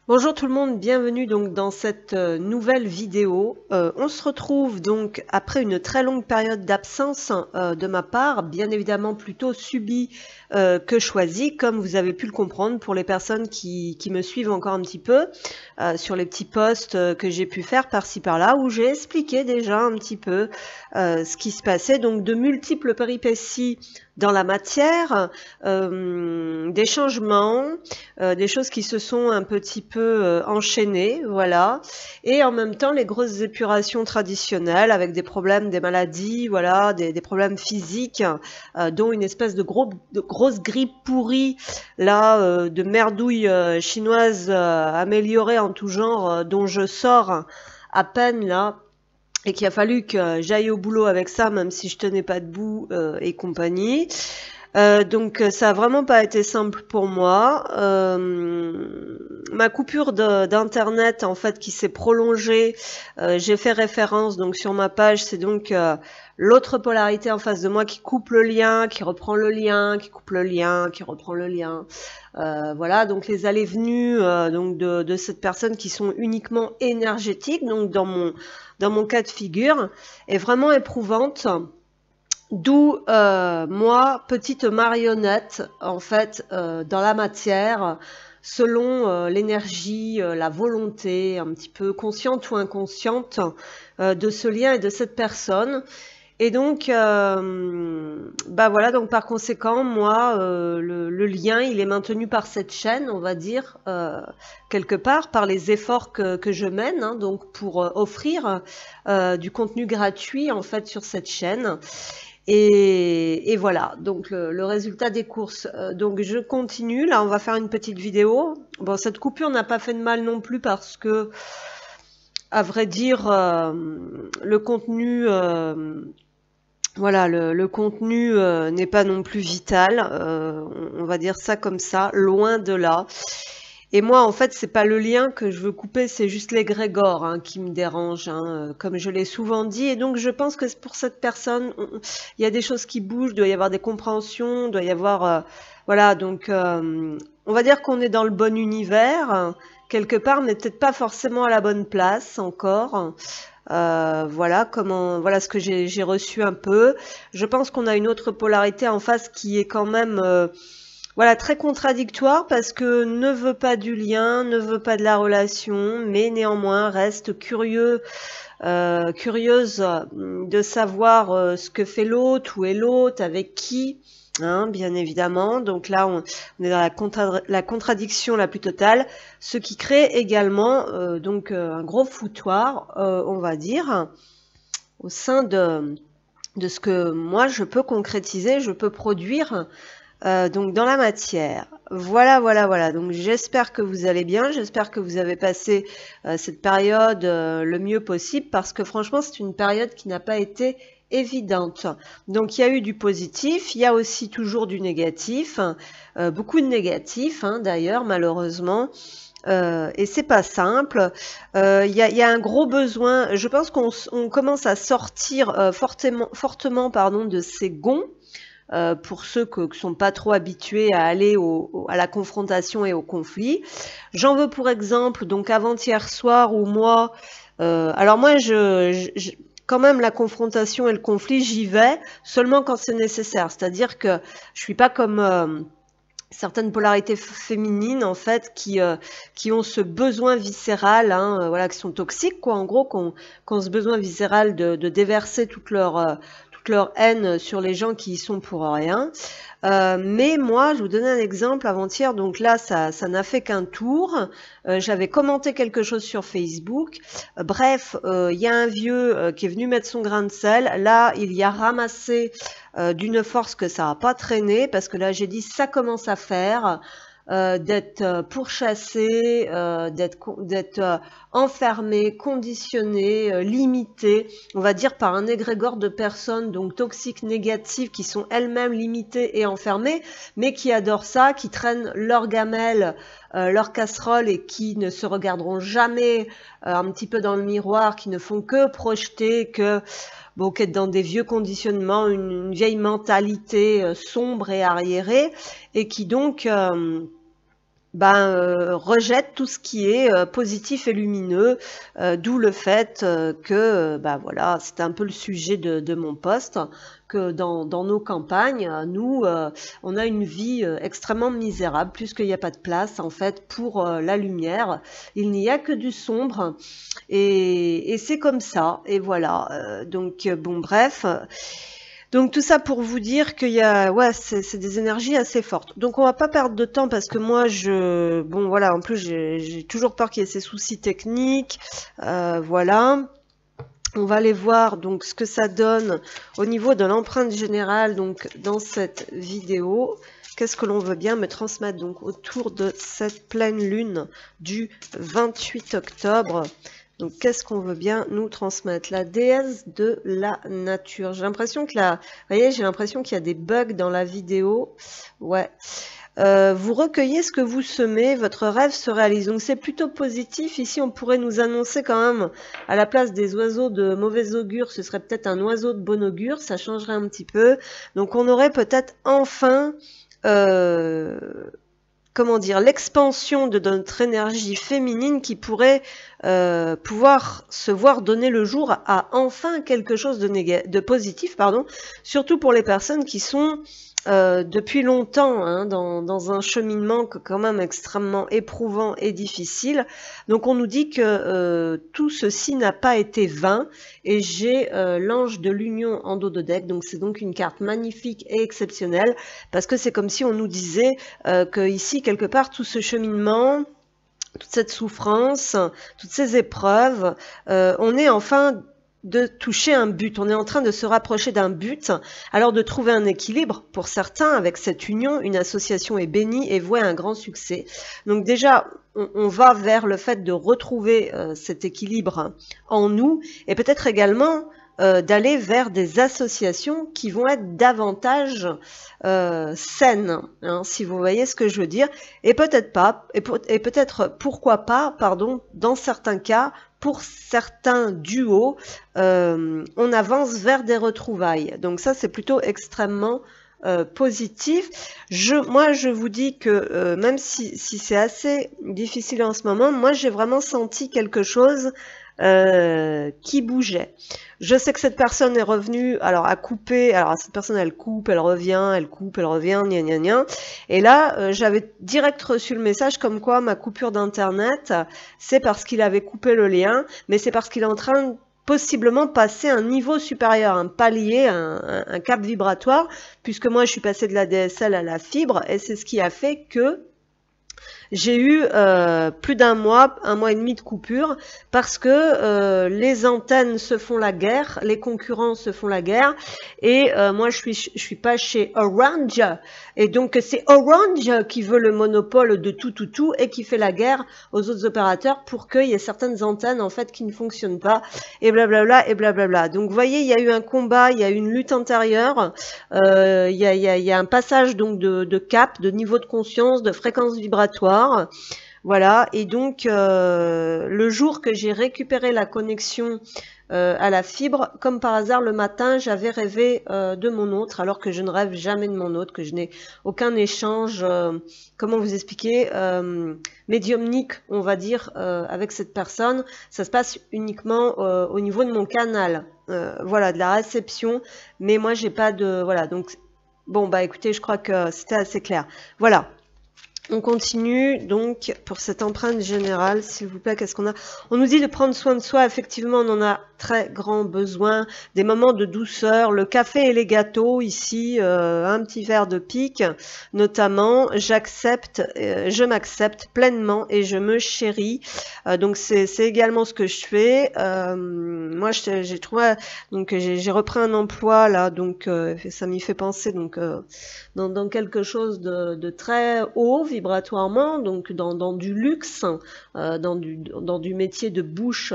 Bonjour tout le monde, bienvenue donc dans cette nouvelle vidéo. On se retrouve donc après une très longue période d'absence de ma part, bien évidemment plutôt subie que choisie, comme vous avez pu le comprendre pour les personnes qui me suivent encore un petit peu sur les petits posts que j'ai pu faire par-ci par-là, où j'ai expliqué déjà un petit peu ce qui se passait, donc de multiples péripéties dans la matière, des changements, des choses qui se sont un petit peu enchaînées, voilà, et en même temps les grosses épurations traditionnelles avec des problèmes, des maladies, voilà, des problèmes physiques, dont une espèce de grosse grippe pourrie, là, de merdouille chinoise améliorée en tout genre, dont je sors à peine là. Et qu'il a fallu que j'aille au boulot avec ça, même si je tenais pas debout et compagnie. Donc ça a vraiment pas été simple pour moi. Ma coupure d'internet en fait qui s'est prolongée, j'ai fait référence donc sur ma page, c'est donc l'autre polarité en face de moi qui coupe le lien, qui reprend le lien, qui coupe le lien, qui reprend le lien. Voilà, donc les allées-venues donc de cette personne qui sont uniquement énergétiques, donc dans mon cas de figure, est vraiment éprouvante. D'où moi, petite marionnette, en fait, dans la matière, selon l'énergie, la volonté, un petit peu consciente ou inconsciente, de ce lien et de cette personne. Et donc, bah voilà, donc par conséquent, moi, le lien, il est maintenu par cette chaîne, on va dire, quelque part, par les efforts que je mène, hein, donc pour offrir du contenu gratuit, en fait, sur cette chaîne. Et voilà, donc le résultat des courses. Donc je continue, là on va faire une petite vidéo. Bon, cette coupure n'a pas fait de mal non plus parce que, à vrai dire, le contenu, voilà, le contenu n'est pas non plus vital, on va dire ça comme ça, loin de là. Et moi, en fait, c'est pas le lien que je veux couper, c'est juste l'égrégore hein, qui me dérange, hein, comme je l'ai souvent dit. Et donc, je pense que pour cette personne, il y a des choses qui bougent, doit y avoir des compréhensions, doit y avoir, voilà. Donc, on va dire qu'on est dans le bon univers quelque part, mais peut-être pas forcément à la bonne place encore. Voilà voilà ce que j'ai reçu un peu. Je pense qu'on a une autre polarité en face qui est quand même voilà, très contradictoire parce que ne veut pas du lien, ne veut pas de la relation, mais néanmoins reste curieuse de savoir ce que fait l'autre, où est l'autre, avec qui, hein, bien évidemment. Donc là, on est dans la contradiction la plus totale, ce qui crée également donc un gros foutoir, on va dire, au sein de ce que moi je peux concrétiser, je peux produire. Donc dans la matière. Voilà. Donc j'espère que vous allez bien, j'espère que vous avez passé cette période le mieux possible parce que franchement c'est une période qui n'a pas été évidente. Donc il y a eu du positif, il y a aussi toujours du négatif, beaucoup de négatif hein, d'ailleurs malheureusement. Et c'est pas simple. Il y a un gros besoin. Je pense qu'on commence à sortir fortement pardon, de ces gonds. Pour ceux qui ne sont pas trop habitués à aller à la confrontation et au conflit. J'en veux pour exemple, donc avant-hier soir où moi, alors moi, quand même la confrontation et le conflit, j'y vais seulement quand c'est nécessaire. C'est-à-dire que je suis pas comme certaines polarités féminines en fait qui ont ce besoin viscéral, hein, voilà, qui sont toxiques quoi, en gros, qui ont ce besoin viscéral de déverser toute leur haine sur les gens qui y sont pour rien. Mais moi, je vous donne un exemple avant-hier, donc là, ça n'a fait qu'un tour. J'avais commenté quelque chose sur Facebook. Bref, il y a un vieux qui est venu mettre son grain de sel. Là, il y a ramassé d'une force que ça n'a pas traîné, parce que là, j'ai dit, ça commence à faire. D'être pourchassé, d'être enfermé, conditionné, limité, on va dire par un égrégore de personnes donc toxiques, négatives, qui sont elles-mêmes limitées et enfermées, mais qui adorent ça, qui traînent leur gamelle, leur casserole et qui ne se regarderont jamais un petit peu dans le miroir, qui ne font que projeter, qu'être dans des vieux conditionnements, une vieille mentalité sombre et arriérée, et qui donc rejette tout ce qui est positif et lumineux, d'où le fait que voilà, c'était un peu le sujet de mon post, que dans nos campagnes, nous, on a une vie extrêmement misérable, puisqu'il n'y a pas de place en fait pour la lumière, il n'y a que du sombre, et c'est comme ça, et voilà, donc bon bref. Donc tout ça pour vous dire qu'il y a, ouais, c'est des énergies assez fortes. Donc on va pas perdre de temps parce que moi bon voilà, en plus j'ai toujours peur qu'il y ait ces soucis techniques, voilà. On va aller voir donc ce que ça donne au niveau de l'empreinte générale donc dans cette vidéo. Qu'est-ce que l'on veut bien me transmettre donc autour de cette pleine lune du 28 octobre. Donc, qu'est-ce qu'on veut bien nous transmettre? La déesse de la nature. J'ai l'impression que vous voyez, j'ai l'impression qu'il y a des bugs dans la vidéo. Ouais. Vous recueillez ce que vous semez, votre rêve se réalise. Donc, c'est plutôt positif. Ici, on pourrait nous annoncer quand même, à la place des oiseaux de mauvais augure, ce serait peut-être un oiseau de bon augure. Ça changerait un petit peu. Donc, on aurait peut-être enfin... comment dire, l'expansion de notre énergie féminine qui pourrait pouvoir se voir donner le jour à enfin quelque chose de positif, pardon, surtout pour les personnes qui sont depuis longtemps hein, dans un cheminement quand même extrêmement éprouvant et difficile. Donc on nous dit que tout ceci n'a pas été vain, et j'ai l'ange de l'union en dos de deck, donc c'est donc une carte magnifique et exceptionnelle, parce que c'est comme si on nous disait que ici quelque part tout ce cheminement, toute cette souffrance, toutes ces épreuves, on est enfin de toucher un but, on est en train de se rapprocher d'un but, alors de trouver un équilibre. Pour certains, avec cette union, une association est bénie et vouée à un grand succès. Donc déjà, on va vers le fait de retrouver cet équilibre en nous, et peut-être également d'aller vers des associations qui vont être davantage saines, hein, si vous voyez ce que je veux dire, et peut-être pas, et peut-être pourquoi pas, pardon, dans certains cas, pour certains duos, on avance vers des retrouvailles. Donc ça, c'est plutôt extrêmement positif. Moi, je vous dis que même si c'est assez difficile en ce moment, moi, j'ai vraiment senti quelque chose qui bougeait. Je sais que cette personne est revenue, alors à couper, alors cette personne elle coupe, elle revient, elle coupe, elle revient, gna gna gna. Et là, j'avais direct reçu le message comme quoi ma coupure d'internet, c'est parce qu'il avait coupé le lien, mais c'est parce qu'il est en train de possiblement passer un niveau supérieur, un palier, un câble vibratoire, puisque moi je suis passée de la DSL à la fibre, et c'est ce qui a fait que j'ai eu plus d'un mois, un mois et demi de coupure, parce que les antennes se font la guerre, les concurrents se font la guerre, et moi je suis pas chez Orange, et donc c'est Orange qui veut le monopole de tout, et qui fait la guerre aux autres opérateurs pour qu'il y ait certaines antennes en fait qui ne fonctionnent pas, et blablabla, et blablabla. Donc vous voyez, il y a eu un combat, il y a eu une lutte intérieure, il y a un passage donc de cap, de niveau de conscience, de fréquence vibratoire. Voilà, et donc le jour que j'ai récupéré la connexion à la fibre, comme par hasard le matin j'avais rêvé de mon autre, alors que je ne rêve jamais de mon autre, que je n'ai aucun échange, comment vous expliquer, médiumnique on va dire, avec cette personne. Ça se passe uniquement au niveau de mon canal, voilà, de la réception, mais moi j'ai pas de, voilà, donc bon bah écoutez, je crois que c'était assez clair. Voilà. On continue donc pour cette empreinte générale, s'il vous plaît, qu'est-ce qu'on a? On nous dit de prendre soin de soi, effectivement on en a très grand besoin, des moments de douceur, le café et les gâteaux ici, un petit verre de pique notamment, j'accepte, je m'accepte pleinement et je me chéris, donc c'est également ce que je fais. Moi j'ai trouvé, donc j'ai repris un emploi là, donc ça m'y fait penser donc dans quelque chose de très haut vibratoirement, donc dans du luxe, dans du métier de bouche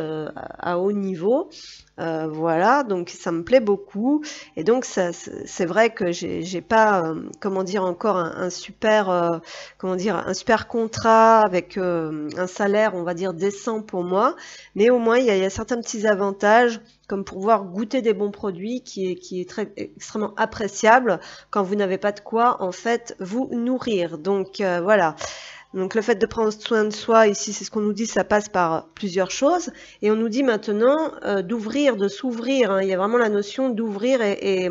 à haut niveau. Voilà, donc ça me plaît beaucoup, et donc c'est vrai que j'ai pas comment dire encore un super comment dire, un super contrat avec un salaire on va dire décent pour moi, mais au moins il y a certains petits avantages, comme pouvoir goûter des bons produits qui est extrêmement appréciable quand vous n'avez pas de quoi en fait vous nourrir. Donc voilà. Donc le fait de prendre soin de soi, ici c'est ce qu'on nous dit, ça passe par plusieurs choses. Et on nous dit maintenant d'ouvrir, de s'ouvrir. Hein. Il y a vraiment la notion d'ouvrir et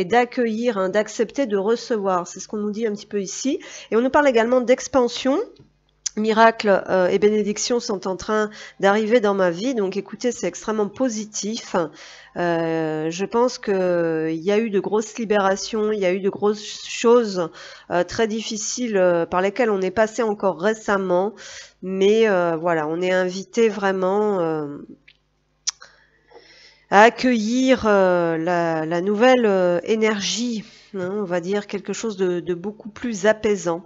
d'accueillir, hein, d'accepter, de recevoir. C'est ce qu'on nous dit un petit peu ici. Et on nous parle également d'expansion. Miracles et bénédictions sont en train d'arriver dans ma vie, donc écoutez, c'est extrêmement positif. Je pense qu'il y a eu de grosses libérations, il y a eu de grosses choses très difficiles par lesquelles on est passé encore récemment, mais voilà, on est invité vraiment à accueillir la nouvelle énergie. Hein, on va dire quelque chose de beaucoup plus apaisant,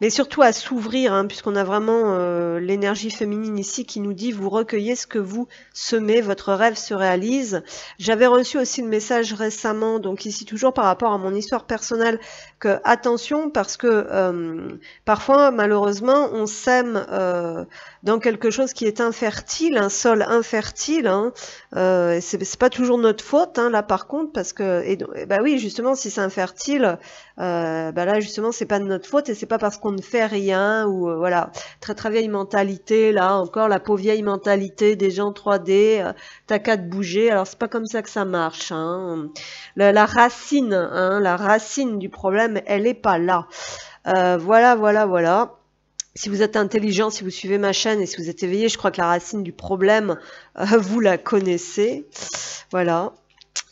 mais surtout à s'ouvrir, hein, puisqu'on a vraiment l'énergie féminine ici qui nous dit vous recueillez ce que vous semez, votre rêve se réalise. J'avais reçu aussi le message récemment, donc ici toujours par rapport à mon histoire personnelle, que attention parce que parfois malheureusement on sème dans quelque chose qui est infertile, un sol infertile, hein, c'est pas toujours notre faute, hein, là par contre, parce que bah oui justement si c'est infertile, bah là justement c'est pas de notre faute et c'est pas parce qu'on ne fait rien ou voilà, très vieille mentalité, là encore la pauvre vieille mentalité des gens 3D, t'as qu'à te bouger, alors c'est pas comme ça que ça marche, hein. La racine, hein, la racine du problème, elle est pas là. Voilà. Si vous êtes intelligent, si vous suivez ma chaîne et si vous êtes éveillé, je crois que la racine du problème, vous la connaissez. Voilà.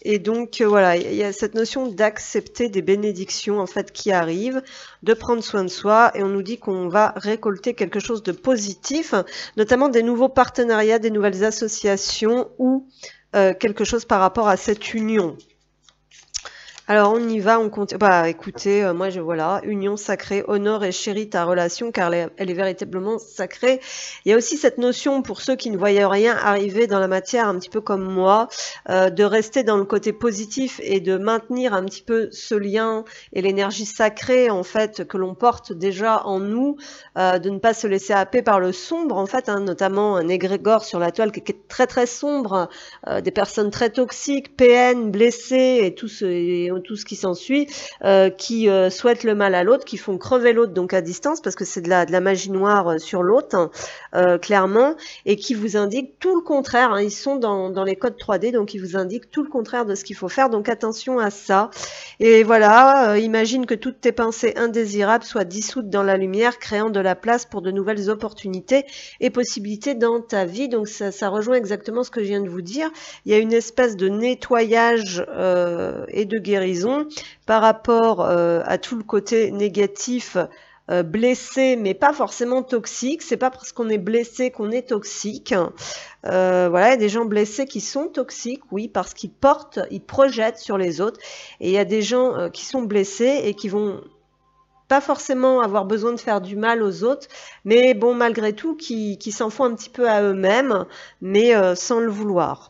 Et donc, voilà, il y a cette notion d'accepter des bénédictions, en fait, qui arrivent, de prendre soin de soi, et on nous dit qu'on va récolter quelque chose de positif, notamment des nouveaux partenariats, des nouvelles associations, ou quelque chose par rapport à cette union. Alors on y va, on compte. Bah écoutez, moi voilà, union sacrée, honore et chérit ta relation car elle est véritablement sacrée. Il y a aussi cette notion pour ceux qui ne voyaient rien arriver dans la matière, un petit peu comme moi, de rester dans le côté positif et de maintenir un petit peu ce lien et l'énergie sacrée en fait que l'on porte déjà en nous, de ne pas se laisser happer par le sombre en fait, hein, notamment un égrégore sur la toile qui est très sombre, des personnes très toxiques, PN, blessées et tout ce qui s'ensuit, qui souhaitent le mal à l'autre, qui font crever l'autre donc à distance parce que c'est de la magie noire sur l'autre, clairement, et qui vous indiquent tout le contraire, hein, ils sont dans les codes 3D, donc ils vous indiquent tout le contraire de ce qu'il faut faire, donc attention à ça. Et voilà, imagine que toutes tes pensées indésirables soient dissoutes dans la lumière, créant de la place pour de nouvelles opportunités et possibilités dans ta vie. Donc ça rejoint exactement ce que je viens de vous dire. Il y a une espèce de nettoyage et de guérison par rapport à tout le côté négatif, blessé, mais pas forcément toxique. C'est pas parce qu'on est blessé qu'on est toxique. Voilà, il y a des gens blessés qui sont toxiques, oui, parce qu'ils projettent sur les autres. Et il y a des gens qui sont blessés et qui vont pas forcément avoir besoin de faire du mal aux autres, mais bon, malgré tout, qui s'en font un petit peu à eux-mêmes, mais sans le vouloir.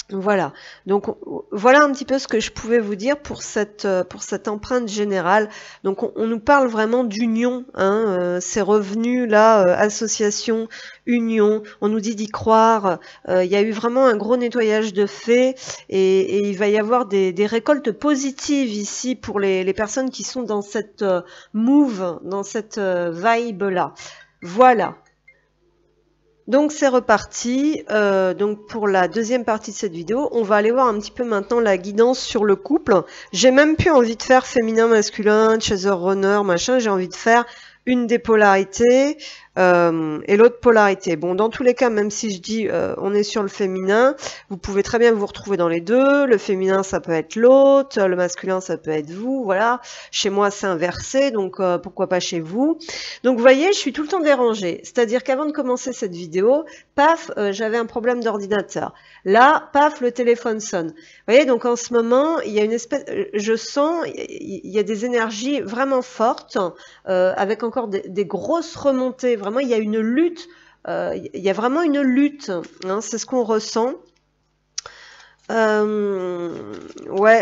Voilà, donc voilà un petit peu ce que je pouvais vous dire pour cette empreinte générale. Donc on nous parle vraiment d'union, hein, ces revenus là, association, union, on nous dit d'y croire. Il y a eu vraiment un gros nettoyage de fait et il va y avoir des récoltes positives ici pour les personnes qui sont dans cette move, dans cette vibe là. Voilà. Donc c'est reparti, donc pour la deuxième partie de cette vidéo, on va aller voir un petit peu maintenant la guidance sur le couple. J'ai même plus envie de faire féminin, masculin, chaser, runner, machin, j'ai envie de faire une des polarités et l'autre polarité. Bon, dans tous les cas, même si je dis on est sur le féminin, vous pouvez très bien vous retrouver dans les deux. Le féminin, ça peut être l'autre, le masculin, ça peut être vous, voilà. Chez moi, c'est inversé, donc pourquoi pas chez vous. Donc, vous voyez, je suis tout le temps dérangée. C'est-à-dire qu'avant de commencer cette vidéo, paf, j'avais un problème d'ordinateur. Là, paf, le téléphone sonne. Vous voyez, donc en ce moment, il y a une espèce, je sens, il y a des énergies vraiment fortes, avec encore des grosses remontées. Vraiment, il y a une lutte, il y a vraiment une lutte, hein, c'est ce qu'on ressent. Ouais,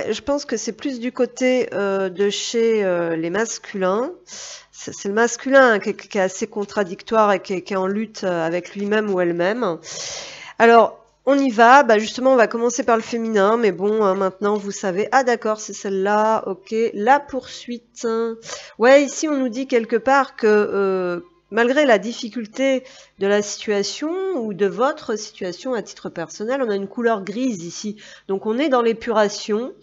je pense que c'est plus du côté de chez les masculins. C'est le masculin qui est assez contradictoire et qui est en lutte avec lui-même ou elle-même. Alors, on y va, bah justement on va commencer par le féminin, mais bon, hein, maintenant vous savez, ah d'accord, c'est celle-là, ok, la poursuite. Ouais, ici on nous dit quelque part que malgré la difficulté de la situation ou de votre situation à titre personnel, on a une couleur grise ici. Donc on est dans l'épuration.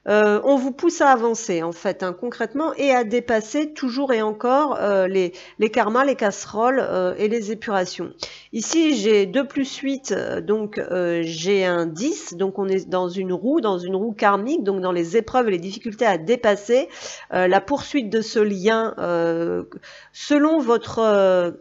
On vous pousse à avancer en fait, hein, concrètement, et à dépasser toujours et encore les karmas, les casseroles et les épurations. Ici, j'ai 2 + 8, donc j'ai un 10, donc on est dans une roue karmique, donc dans les épreuves et les difficultés à dépasser, la poursuite de ce lien selon votre...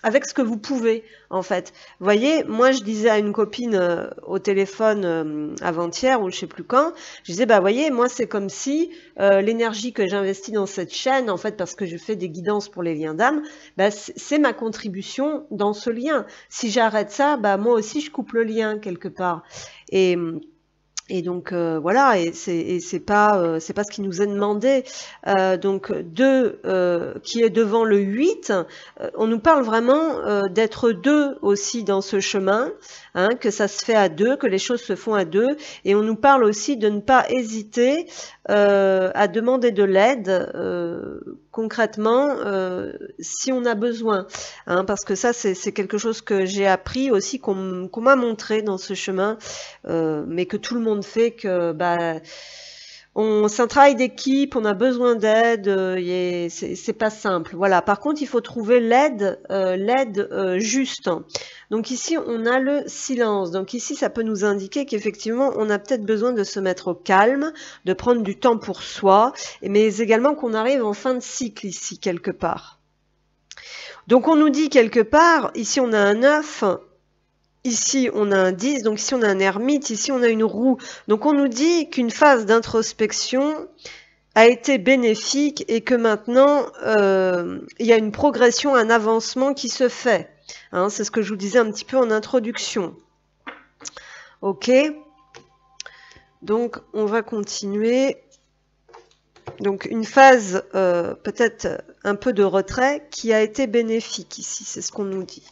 avec ce que vous pouvez, en fait. Vous voyez, moi, je disais à une copine au téléphone avant-hier, ou je sais plus quand, je disais, bah, voyez, moi, c'est comme si l'énergie que j'investis dans cette chaîne, en fait, parce que je fais des guidances pour les liens d'âme, bah, c'est ma contribution dans ce lien. Si j'arrête ça, bah, moi aussi, je coupe le lien, quelque part. Et donc voilà, et c'est pas ce qui nous est demandé. Donc 2 qui est devant le 8, on nous parle vraiment d'être 2 aussi dans ce chemin, hein, que ça se fait à 2, que les choses se font à 2, et on nous parle aussi de ne pas hésiter à demander de l'aide concrètement si on a besoin, hein, parce que ça c'est quelque chose que j'ai appris aussi, qu'on m'a montré dans ce chemin, mais que tout le monde fait, que bah, c'est un travail d'équipe, on a besoin d'aide, c'est pas simple. Voilà. Par contre, il faut trouver l'aide juste. Donc ici, on a le silence. Donc ici, ça peut nous indiquer qu'effectivement, on a peut-être besoin de se mettre au calme, de prendre du temps pour soi, mais également qu'on arrive en fin de cycle ici, quelque part. Donc on nous dit quelque part, ici on a un 9, ici on a un 10, donc ici on a un ermite, ici on a une roue. Donc on nous dit qu'une phase d'introspection a été bénéfique et que maintenant il y a une progression, un avancement qui se fait. Hein, c'est ce que je vous disais un petit peu en introduction. Ok. Donc on va continuer. Donc une phase peut-être un peu de retrait qui a été bénéfique ici, c'est ce qu'on nous dit.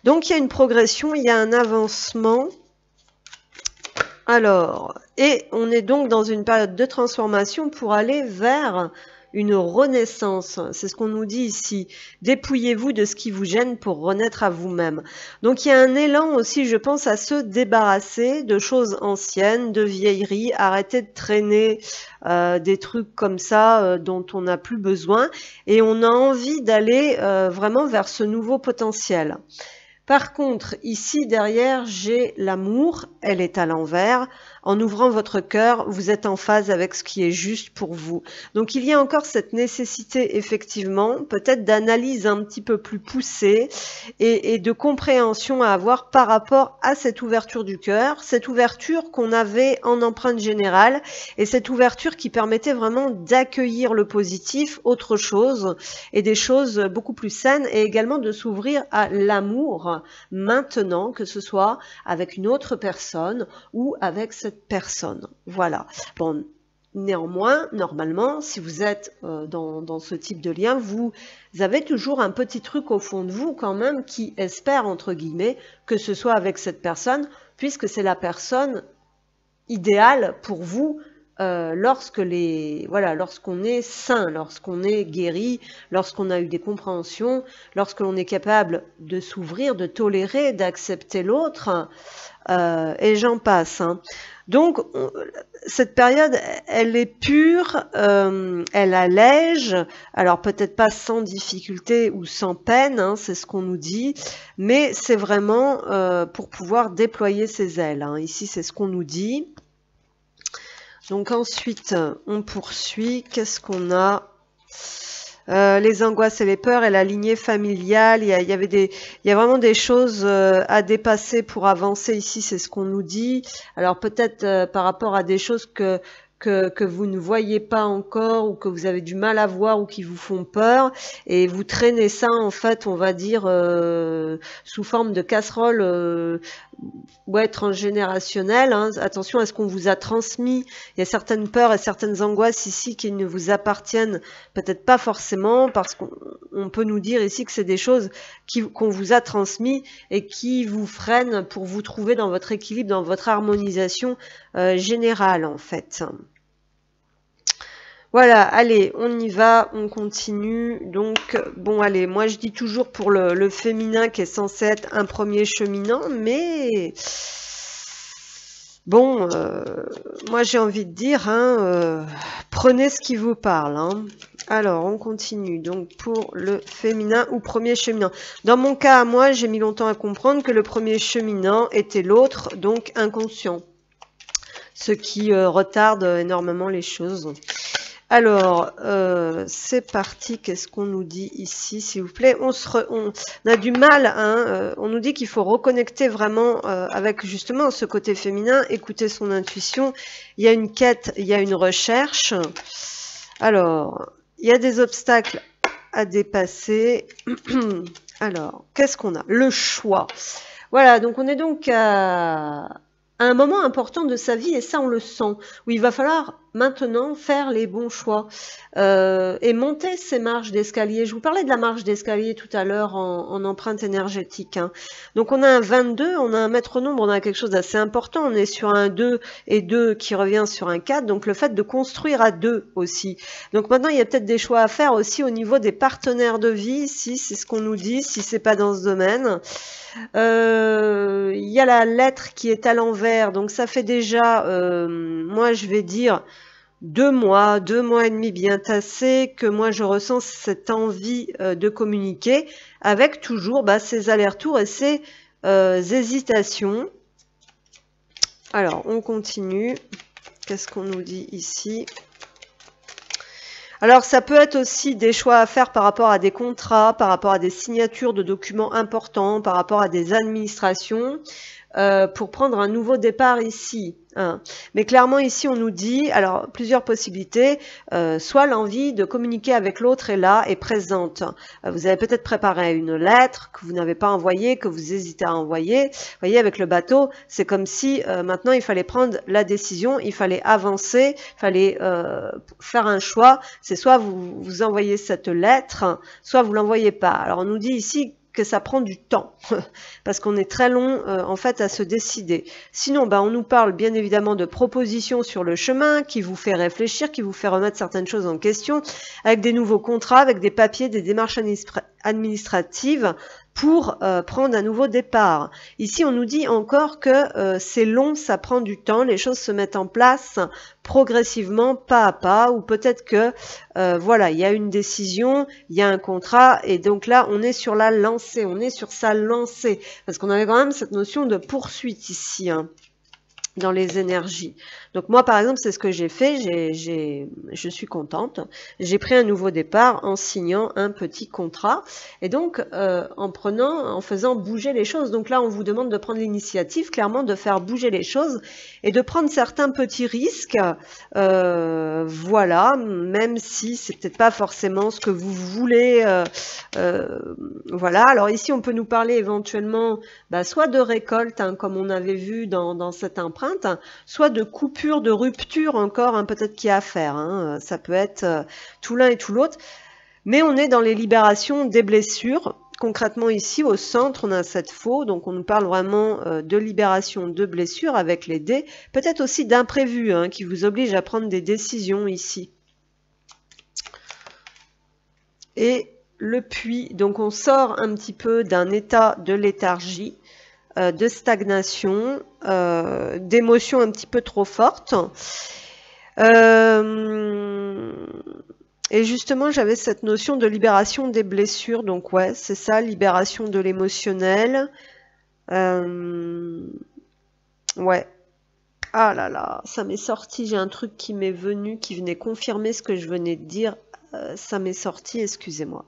Donc il y a une progression, il y a un avancement. Alors, et on est donc dans une période de transformation pour aller vers une renaissance. C'est ce qu'on nous dit ici. Dépouillez-vous de ce qui vous gêne pour renaître à vous-même. Donc il y a un élan aussi, je pense, à se débarrasser de choses anciennes, de vieilleries, arrêter de traîner des trucs comme ça dont on n'a plus besoin. Et on a envie d'aller vraiment vers ce nouveau potentiel. Par contre, ici derrière, j'ai l'amour, elle est à l'envers. En ouvrant votre cœur, vous êtes en phase avec ce qui est juste pour vous. Donc il y a encore cette nécessité, effectivement, peut-être d'analyse un petit peu plus poussée et de compréhension à avoir par rapport à cette ouverture du cœur, cette ouverture qu'on avait en empreinte générale et cette ouverture qui permettait vraiment d'accueillir le positif, autre chose, et des choses beaucoup plus saines, et également de s'ouvrir à l'amour maintenant, que ce soit avec une autre personne ou avec cette personne. Voilà. Bon, néanmoins, normalement, si vous êtes dans ce type de lien, vous avez toujours un petit truc au fond de vous quand même qui espère, entre guillemets, que ce soit avec cette personne, puisque c'est la personne idéale pour vous lorsqu'on est sain, lorsqu'on est guéri, lorsqu'on a eu des compréhensions, lorsque l'on est capable de s'ouvrir, de tolérer, d'accepter l'autre, et j'en passe. Hein. Donc, cette période, elle est pure, elle allège, alors peut-être pas sans difficulté ou sans peine, hein, c'est ce qu'on nous dit, mais c'est vraiment pour pouvoir déployer ses ailes. Hein. Ici, c'est ce qu'on nous dit. Donc ensuite, on poursuit. Qu'est-ce qu'on a ? Les angoisses et les peurs et la lignée familiale. Il y a vraiment des choses à dépasser pour avancer ici. C'est ce qu'on nous dit. Alors peut-être par rapport à des choses que vous ne voyez pas encore ou que vous avez du mal à voir ou qui vous font peur, et vous traînez ça en fait, on va dire sous forme de casserole transgénérationnelle. Hein. Attention à ce qu'on vous a transmis. Il y a certaines peurs et certaines angoisses ici qui ne vous appartiennent peut-être pas forcément, parce qu'on peut nous dire ici que c'est des choses qu'on vous a transmis et qui vous freinent pour vous trouver dans votre équilibre, dans votre harmonisation générale en fait. Voilà, allez, on y va, on continue. Donc, bon, allez, moi je dis toujours pour le féminin qui est censé être un premier cheminant, mais bon, moi j'ai envie de dire, hein, prenez ce qui vous parle. Hein. Alors, on continue. Donc, pour le féminin ou premier cheminant. Dans mon cas, à moi, j'ai mis longtemps à comprendre que le premier cheminant était l'autre, donc inconscient. Ce qui retarde énormément les choses. Alors, c'est parti. Qu'est-ce qu'on nous dit ici, s'il vous plaît? On a du mal, hein, on nous dit qu'il faut reconnecter vraiment avec justement ce côté féminin, écouter son intuition. Il y a une quête, il y a une recherche. Alors, il y a des obstacles à dépasser. Alors, qu'est-ce qu'on a? Le choix. Voilà, donc on est donc à un moment important de sa vie, et ça on le sent, où il va falloir maintenant faire les bons choix et monter ces marches d'escalier. Je vous parlais de la marche d'escalier tout à l'heure en empreinte énergétique. Hein. Donc on a un 22, on a un maître nombre, on a quelque chose d'assez important, on est sur un 2 et 2 qui revient sur un 4, donc le fait de construire à 2 aussi. Donc maintenant il y a peut-être des choix à faire aussi au niveau des partenaires de vie, si c'est ce qu'on nous dit, si c'est pas dans ce domaine. Il y a la lettre qui est à l'envers, donc ça fait déjà, moi je vais dire 2 mois et demi bien tassés, que moi je ressens cette envie de communiquer, avec toujours ces allers-retours et ces hésitations. Alors on continue, qu'est-ce qu'on nous dit ici ? Alors, ça peut être aussi des choix à faire par rapport à des contrats, par rapport à des signatures de documents importants, par rapport à des administrations, pour prendre un nouveau départ ici. Hein. Mais clairement, ici, on nous dit, alors, plusieurs possibilités, soit l'envie de communiquer avec l'autre est là, est présente. Vous avez peut-être préparé une lettre que vous n'avez pas envoyée, que vous hésitez à envoyer. Vous voyez, avec le bateau, c'est comme si maintenant, il fallait prendre la décision, il fallait avancer, il fallait faire un choix. C'est soit vous envoyez cette lettre, soit vous l'envoyez pas. Alors, on nous dit ici que ça prend du temps, parce qu'on est très long en fait à se décider. Sinon, on nous parle bien évidemment de propositions sur le chemin, qui vous fait réfléchir, qui vous fait remettre certaines choses en question, avec des nouveaux contrats, avec des papiers, des démarches administratives, pour prendre un nouveau départ. Ici, on nous dit encore que c'est long, ça prend du temps, les choses se mettent en place progressivement, pas à pas, ou peut-être que voilà, il y a une décision, il y a un contrat, et donc là, on est sur la lancée, on est sur sa lancée, parce qu'on avait quand même cette notion de poursuite ici, hein, dans les énergies. Donc moi, par exemple, c'est ce que j'ai fait, je suis contente. J'ai pris un nouveau départ en signant un petit contrat et donc en faisant bouger les choses. Donc là, on vous demande de prendre l'initiative, clairement, de faire bouger les choses et de prendre certains petits risques. Voilà, même si c'est peut-être pas forcément ce que vous voulez. Voilà. Alors ici, on peut nous parler éventuellement, soit de récolte, hein, comme on avait vu dans cette empreinte, soit de coupure, de rupture encore, hein, peut-être qu'il y a à faire. Hein. Ça peut être tout l'un et tout l'autre. Mais on est dans les libérations des blessures. Concrètement ici, au centre, on a cette faux, donc on nous parle vraiment de libération de blessures avec les dés. Peut-être aussi d'imprévus, hein, qui vous oblige à prendre des décisions ici. Et le puits, donc on sort un petit peu d'un état de léthargie, de stagnation, d'émotions un petit peu trop fortes. Et justement, j'avais cette notion de libération des blessures. Donc ouais, c'est ça, libération de l'émotionnel. Ouais. Ah là là, ça m'est sorti. J'ai un truc qui m'est venu, qui venait confirmer ce que je venais de dire. Ça m'est sorti, excusez-moi.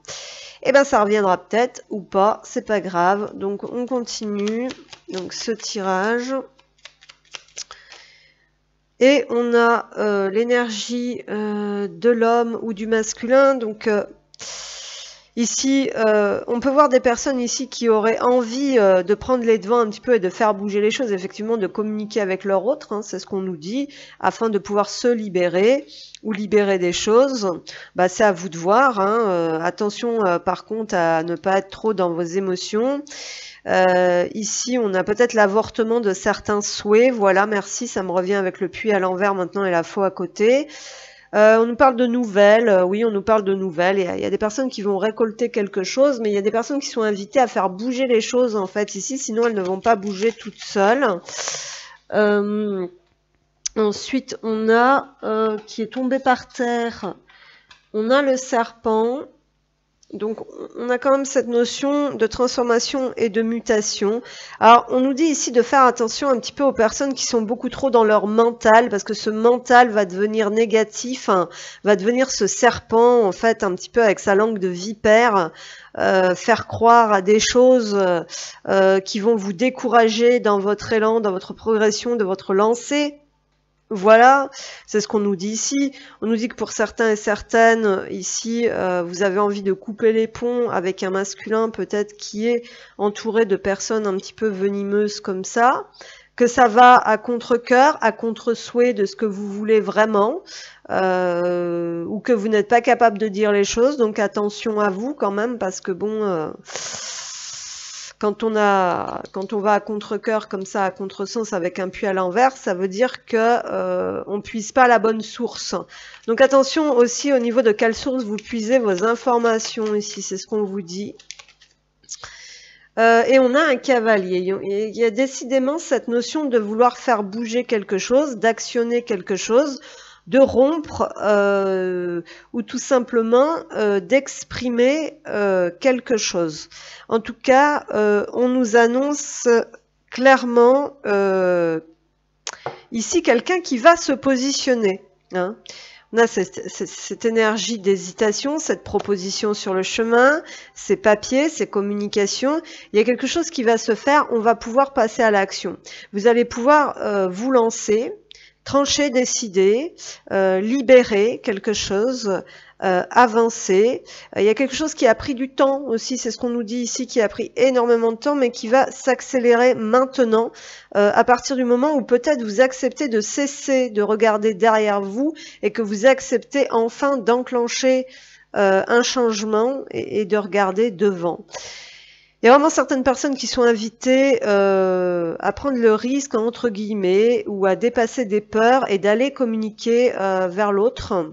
Eh bien, ça reviendra peut-être ou pas, c'est pas grave. Donc, on continue. Donc, ce tirage. Et on a l'énergie de l'homme ou du masculin. Donc, ici, on peut voir des personnes ici qui auraient envie de prendre les devants un petit peu et de faire bouger les choses, effectivement, de communiquer avec leur autre, hein, c'est ce qu'on nous dit, afin de pouvoir se libérer ou libérer des choses. C'est à vous de voir. Hein, attention, par contre, à ne pas être trop dans vos émotions. Ici, on a peut-être l'avortement de certains souhaits. Voilà, merci, ça me revient avec le puits à l'envers maintenant et la faux à côté. On nous parle de nouvelles, oui, on nous parle de nouvelles. Il y a des personnes qui vont récolter quelque chose, mais il y a des personnes qui sont invitées à faire bouger les choses, en fait, ici, sinon elles ne vont pas bouger toutes seules. Ensuite, on a, qui est tombé par terre, on a le serpent. Donc, on a quand même cette notion de transformation et de mutation. Alors, on nous dit ici de faire attention un petit peu aux personnes qui sont beaucoup trop dans leur mental, parce que ce mental va devenir négatif, hein, va devenir ce serpent, en fait, un petit peu avec sa langue de vipère, faire croire à des choses qui vont vous décourager dans votre élan, dans votre progression, de votre lancée. Voilà, c'est ce qu'on nous dit ici. On nous dit que pour certains et certaines, ici, vous avez envie de couper les ponts avec un masculin peut-être qui est entouré de personnes un petit peu venimeuses comme ça, que ça va à contre-cœur, à contre-souhait de ce que vous voulez vraiment, ou que vous n'êtes pas capable de dire les choses. Donc attention à vous quand même, parce que bon... Quand on va à contre-cœur comme ça, à contre-sens avec un puits à l'envers, ça veut dire que on puise pas la bonne source. Donc attention aussi au niveau de quelle source vous puisez vos informations ici, c'est ce qu'on vous dit. Et on a un cavalier. Il y a décidément cette notion de vouloir faire bouger quelque chose, d'actionner quelque chose, de rompre ou tout simplement d'exprimer quelque chose. En tout cas, on nous annonce clairement ici quelqu'un qui va se positionner. Hein. On a cette énergie d'hésitation, cette proposition sur le chemin, ces papiers, ces communications. Il y a quelque chose qui va se faire, on va pouvoir passer à l'action. Vous allez pouvoir vous lancer, trancher, décider, libérer quelque chose, avancer. Il y a quelque chose qui a pris du temps aussi, c'est ce qu'on nous dit ici, qui a pris énormément de temps, mais qui va s'accélérer maintenant, à partir du moment où peut-être vous acceptez de cesser de regarder derrière vous et que vous acceptez enfin d'enclencher un changement et de regarder devant. Il y a vraiment certaines personnes qui sont invitées à prendre le risque, entre guillemets, ou à dépasser des peurs et d'aller communiquer vers l'autre.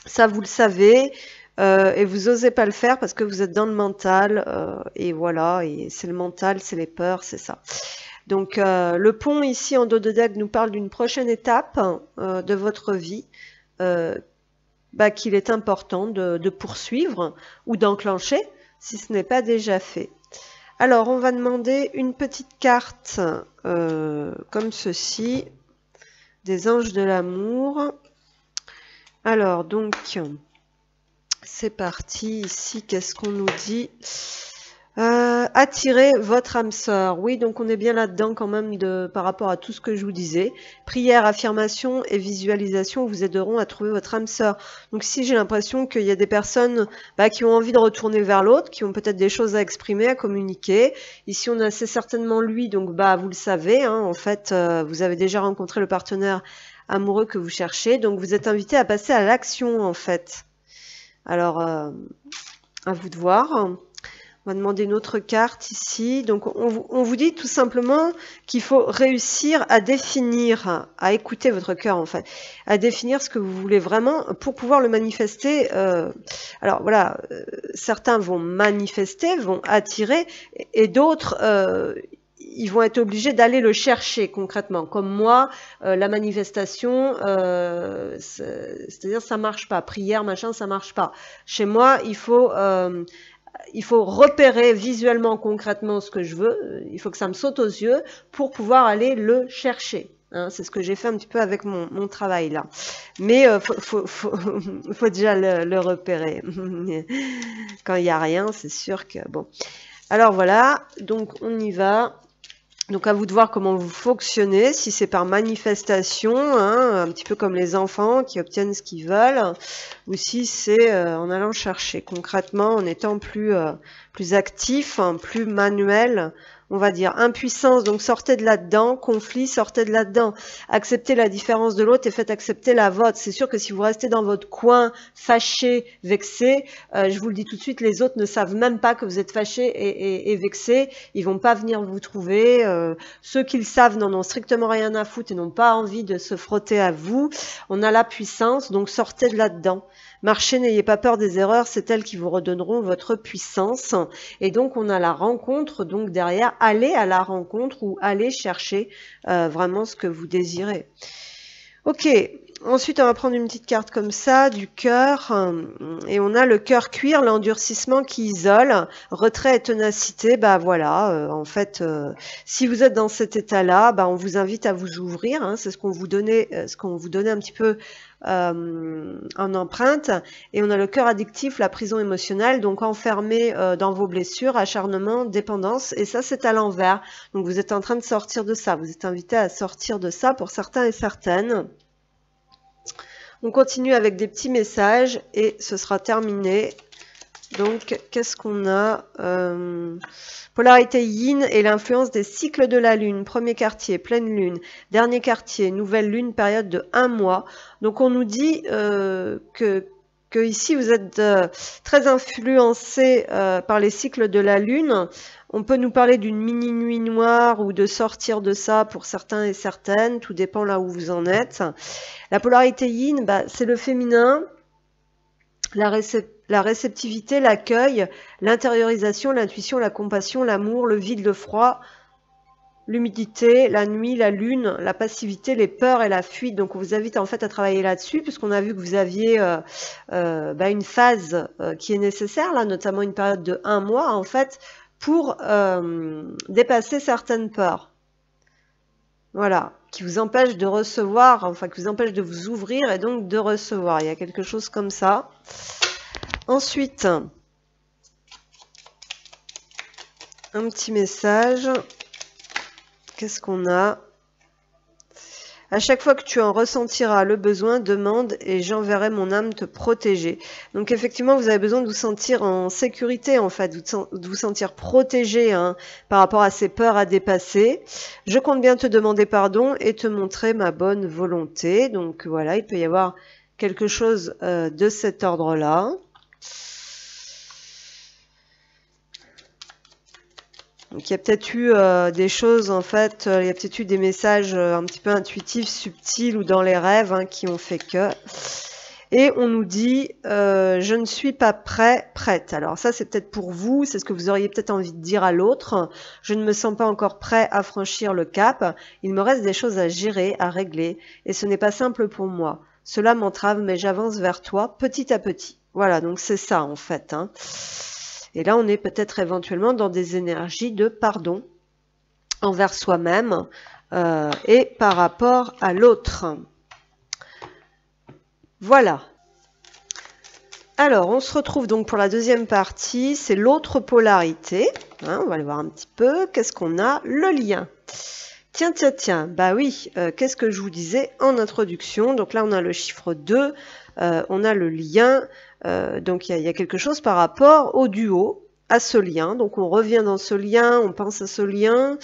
Ça, vous le savez, et vous n'osez pas le faire parce que vous êtes dans le mental, et voilà, et c'est le mental, c'est les peurs, c'est ça. Donc, le pont ici en dos de deck nous parle d'une prochaine étape de votre vie, qu'il est important de poursuivre ou d'enclencher, si ce n'est pas déjà fait. Alors, on va demander une petite carte comme ceci, des anges de l'amour. Alors, donc, c'est parti. Ici, qu'est-ce qu'on nous dit? Attirez votre âme sœur. Oui, donc on est bien là-dedans quand même par rapport à tout ce que je vous disais. Prière, affirmation et visualisation vous aideront à trouver votre âme sœur. Donc ici, j'ai l'impression qu'il y a des personnes qui ont envie de retourner vers l'autre, qui ont peut-être des choses à exprimer, à communiquer. Ici, on a assez certainement lui, donc vous le savez, hein, en fait, vous avez déjà rencontré le partenaire amoureux que vous cherchez. Donc vous êtes invité à passer à l'action, en fait. Alors, à vous de voir. On va demander une autre carte ici. Donc, on vous dit tout simplement qu'il faut réussir à définir, à écouter votre cœur en fait, à définir ce que vous voulez vraiment pour pouvoir le manifester. Alors voilà, certains vont manifester, vont attirer, et d'autres, ils vont être obligés d'aller le chercher concrètement. Comme moi, la manifestation, c'est-à-dire ça marche pas. Prière, machin, ça marche pas. Chez moi, il faut repérer visuellement, concrètement ce que je veux. Il faut que ça me saute aux yeux pour pouvoir aller le chercher. Hein, c'est ce que j'ai fait un petit peu avec mon travail là. Mais faut déjà le repérer. Quand il n'y a rien, c'est sûr que bon. Alors voilà, donc on y va. Donc à vous de voir comment vous fonctionnez, si c'est par manifestation, hein, un petit peu comme les enfants qui obtiennent ce qu'ils veulent, ou si c'est en allant chercher concrètement, en étant plus actif, hein, plus manuel on va dire. Impuissance, donc sortez de là-dedans. Conflit, sortez de là-dedans. Acceptez la différence de l'autre et faites accepter la vôtre. C'est sûr que si vous restez dans votre coin, fâché, vexé, je vous le dis tout de suite, les autres ne savent même pas que vous êtes fâché et vexé. Ils vont pas venir vous trouver. Ceux qui le savent n'en ont strictement rien à foutre et n'ont pas envie de se frotter à vous. On a la puissance, donc sortez de là-dedans. Marchez, n'ayez pas peur des erreurs, c'est elles qui vous redonneront votre puissance. Et donc, on a la rencontre, donc derrière, allez à la rencontre ou allez chercher vraiment ce que vous désirez. Ok, ensuite, on va prendre une petite carte comme ça, du cœur. Et on a le cœur cuir, l'endurcissement qui isole, retrait et ténacité. Bah voilà, en fait, si vous êtes dans cet état-là, bah, on vous invite à vous ouvrir. Hein, c'est ce qu'on vous donnait un petit peu en empreinte. Et on a le cœur addictif, la prison émotionnelle, donc enfermé dans vos blessures, acharnement, dépendance. Et ça, c'est à l'envers. Donc vous êtes en train de sortir de ça. Vous êtes invité à sortir de ça pour certains et certaines. On continue avec des petits messages et ce sera terminé. Donc, qu'est-ce qu'on a? Polarité yin et l'influence des cycles de la lune. Premier quartier, pleine lune. Dernier quartier, nouvelle lune, période de 1 mois. Donc, on nous dit que ici, vous êtes très influencé par les cycles de la lune. On peut nous parler d'une mini nuit noire ou de sortir de ça pour certains et certaines. Tout dépend là où vous en êtes. La polarité yin, bah, c'est le féminin, la réceptivité, l'accueil, l'intériorisation, l'intuition, la compassion, l'amour, le vide, le froid, l'humidité, la nuit, la lune, la passivité, les peurs et la fuite. Donc on vous invite en fait à travailler là-dessus puisqu'on a vu que vous aviez une phase qui est nécessaire, là, notamment une période de 1 mois en fait, pour dépasser certaines peurs. Voilà, qui vous empêche de recevoir, enfin qui vous empêche de vous ouvrir et donc de recevoir. Il y a quelque chose comme ça. Ensuite, un petit message. Qu'est-ce qu'on a? À chaque fois que tu en ressentiras le besoin, demande et j'enverrai mon âme te protéger. Donc effectivement, vous avez besoin de vous sentir en sécurité, en fait, de vous sentir protégé hein, par rapport à ces peurs à dépasser. Je compte bien te demander pardon et te montrer ma bonne volonté. Donc voilà, il peut y avoir quelque chose de cet ordre-là. Donc il y a peut-être eu des choses, en fait, il y a peut-être eu des messages un petit peu intuitifs, subtils ou dans les rêves hein, qui ont fait que. Et on nous dit je ne suis pas prête. Alors ça c'est peut-être pour vous, c'est ce que vous auriez peut-être envie de dire à l'autre. Je ne me sens pas encore prêt à franchir le cap. Il me reste des choses à gérer, à régler, et ce n'est pas simple pour moi. Cela m'entrave, mais j'avance vers toi petit à petit. Voilà, donc c'est ça en fait. Hein. Et là, on est peut-être éventuellement dans des énergies de pardon envers soi-même et par rapport à l'autre. Voilà. Alors, on se retrouve donc pour la deuxième partie. C'est l'autre polarité. Hein, on va aller voir un petit peu. Qu'est-ce qu'on a? Le lien. Tiens. Bah oui, qu'est-ce que je vous disais en introduction? Donc là, on a le chiffre 2. On a le lien. Donc il y a quelque chose par rapport au duo, à ce lien. Donc on revient dans ce lien, on pense à ce lien.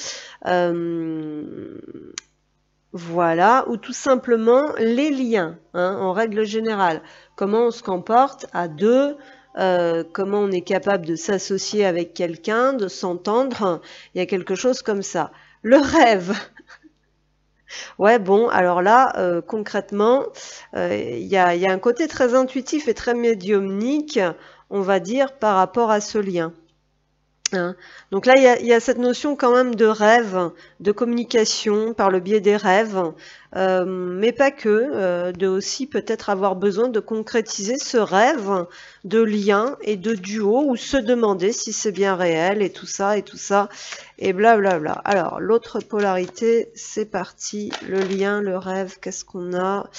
Voilà, ou tout simplement les liens, hein, en règle générale. Comment on se comporte à deux, comment on est capable de s'associer avec quelqu'un, de s'entendre. Il y a quelque chose comme ça. Le rêve. Ouais, bon, alors là, concrètement, il y a un côté très intuitif et très médiumnique, on va dire, par rapport à ce lien. Hein. Donc là, il y a cette notion quand même de rêve, de communication par le biais des rêves, mais pas que, de aussi peut-être avoir besoin de concrétiser ce rêve de lien et de duo, ou se demander si c'est bien réel, et tout ça, et blablabla. Alors, l'autre polarité, c'est parti, le lien, le rêve, qu'est-ce qu'on a?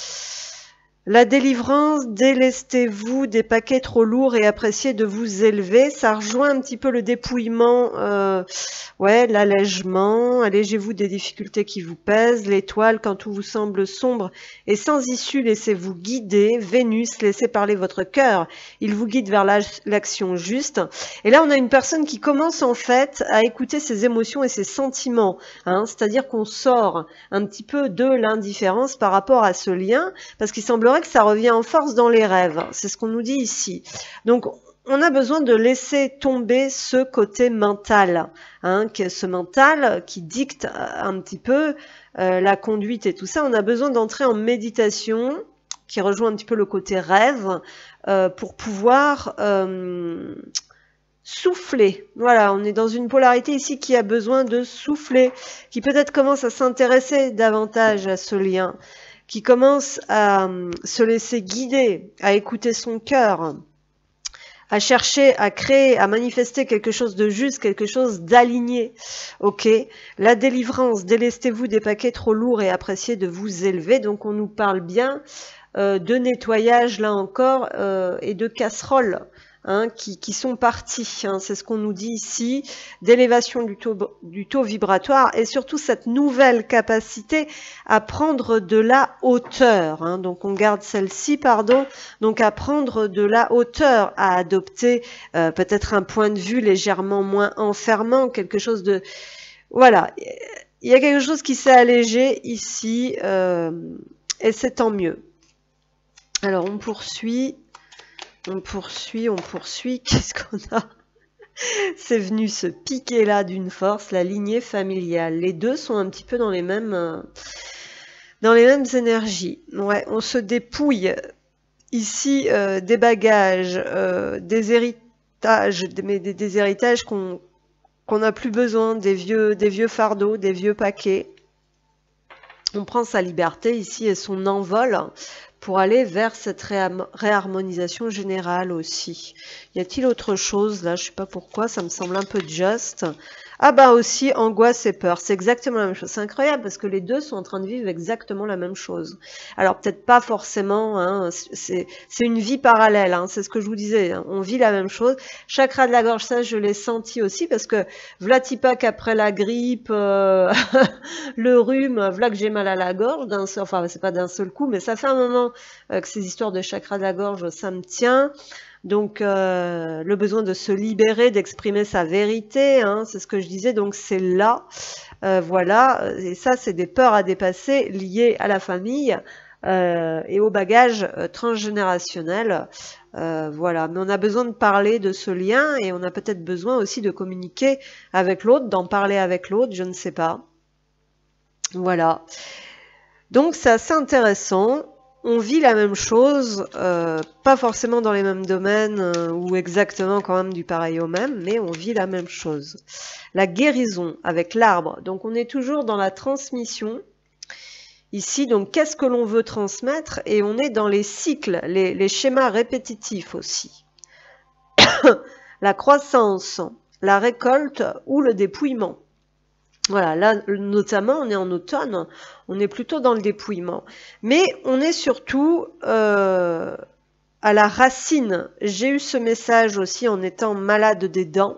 La délivrance, délestez-vous des paquets trop lourds et appréciez de vous élever. Ça rejoint un petit peu le dépouillement, ouais, l'allègement. Allégez-vous des difficultés qui vous pèsent. L'étoile, quand tout vous semble sombre et sans issue, laissez-vous guider. Vénus, laissez parler votre cœur. Il vous guide vers l'action juste. Et là, on a une personne qui commence en fait à écouter ses émotions et ses sentiments. Hein, c'est-à-dire qu'on sort un petit peu de l'indifférence par rapport à ce lien, parce qu'il semblerait que ça revient en force dans les rêves. C'est ce qu'on nous dit ici. Donc, on a besoin de laisser tomber ce côté mental, hein, ce mental qui dicte un petit peu la conduite et tout ça. On a besoin d'entrer en méditation, qui rejoint un petit peu le côté rêve, pour pouvoir souffler. Voilà, on est dans une polarité ici qui a besoin de souffler, qui peut-être commence à s'intéresser davantage à ce lien, qui commence à se laisser guider, à écouter son cœur, à chercher, à créer, à manifester quelque chose de juste, quelque chose d'aligné. Ok. La délivrance, délestez-vous des paquets trop lourds et appréciez de vous élever. Donc on nous parle bien de nettoyage là encore et de casseroles. Hein, qui sont partis, hein, c'est ce qu'on nous dit ici, d'élévation du taux vibratoire et surtout cette nouvelle capacité à prendre de la hauteur. Hein, donc on garde celle-ci, pardon, donc à prendre de la hauteur, à adopter peut-être un point de vue légèrement moins enfermant, quelque chose de... Voilà, il y a quelque chose qui s'est allégé ici et c'est tant mieux. Alors on poursuit. On poursuit. Qu'est-ce qu'on a? C'est venu se piquer là d'une force, la lignée familiale. Les deux sont un petit peu dans les mêmes énergies. Ouais, on se dépouille ici des bagages, des héritages, mais des héritages qu'on n'a plus besoin, des vieux fardeaux, des vieux paquets. On prend sa liberté ici et son envol pour aller vers cette réharmonisation générale aussi. Y a-t-il autre chose là? Je sais pas pourquoi, ça me semble un peu juste. Ah bah aussi, angoisse et peur, c'est exactement la même chose. C'est incroyable parce que les deux sont en train de vivre exactement la même chose. Alors peut-être pas forcément, hein, c'est une vie parallèle, hein, c'est ce que je vous disais, hein, on vit la même chose. Chakra de la gorge, ça je l'ai senti aussi parce que Vlatipak après la grippe, le rhume, voilà que j'ai mal à la gorge, enfin c'est pas d'un seul coup, mais ça fait un moment que ces histoires de chakra de la gorge, ça me tient. Donc le besoin de se libérer, d'exprimer sa vérité, hein, c'est ce que je disais, donc c'est là, voilà, et ça c'est des peurs à dépasser liées à la famille et au bagage transgénérationnel, voilà, mais on a besoin de parler de ce lien et on a peut-être besoin aussi de communiquer avec l'autre, d'en parler avec l'autre, je ne sais pas, voilà, donc c'est assez intéressant. On vit la même chose, pas forcément dans les mêmes domaines ou exactement quand même du pareil au même, mais on vit la même chose. La guérison avec l'arbre, donc on est toujours dans la transmission. Ici, donc qu'est-ce que l'on veut transmettre? Et on est dans les cycles, les schémas répétitifs aussi. La croissance, la récolte ou le dépouillement. Voilà, là, notamment, on est en automne, on est plutôt dans le dépouillement. Mais on est surtout à la racine. J'ai eu ce message aussi en étant malade des dents.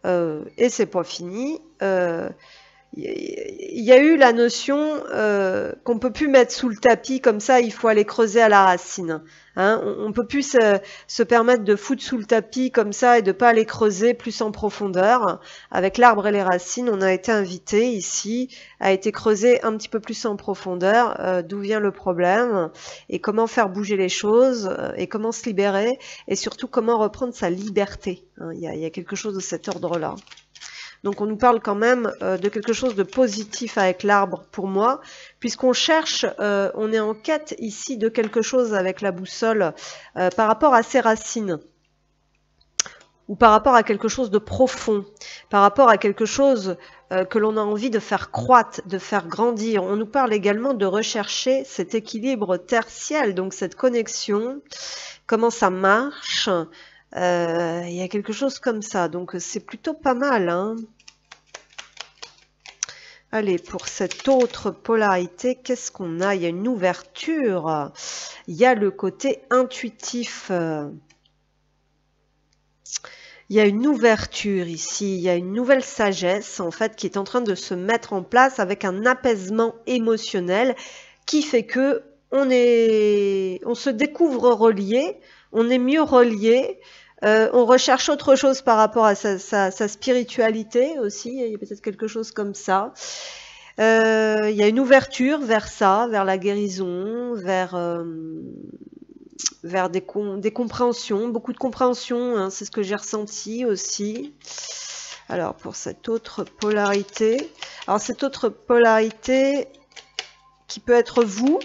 Et c'est pas fini. Il y a eu la notion qu'on peut plus mettre sous le tapis comme ça, il faut aller creuser à la racine. Hein, on peut plus se permettre de foutre sous le tapis comme ça et de pas aller creuser plus en profondeur. Avec l'arbre et les racines, on a été invité ici, a été creusé un petit peu plus en profondeur, d'où vient le problème et comment faire bouger les choses et comment se libérer et surtout comment reprendre sa liberté. Hein, il y a quelque chose de cet ordre-là. Donc on nous parle quand même de quelque chose de positif avec l'arbre pour moi, puisqu'on cherche, on est en quête ici de quelque chose avec la boussole par rapport à ses racines, ou par rapport à quelque chose de profond, par rapport à quelque chose que l'on a envie de faire croître, de faire grandir. On nous parle également de rechercher cet équilibre terre-ciel, donc cette connexion, comment ça marche. Il y a quelque chose comme ça, donc c'est plutôt pas mal, hein. Allez, pour cette autre polarité, qu'est-ce qu'on a? Il y a une ouverture, il y a le côté intuitif. Il y a une ouverture ici, il y a une nouvelle sagesse en fait qui est en train de se mettre en place avec un apaisement émotionnel qui fait que on se découvre relié, on est mieux relié, on recherche autre chose par rapport à sa spiritualité aussi, il y a peut-être quelque chose comme ça. Il y a une ouverture vers ça, vers la guérison, vers des compréhensions, beaucoup de compréhension, hein, c'est ce que j'ai ressenti aussi. Alors pour cette autre polarité, qui peut être vous,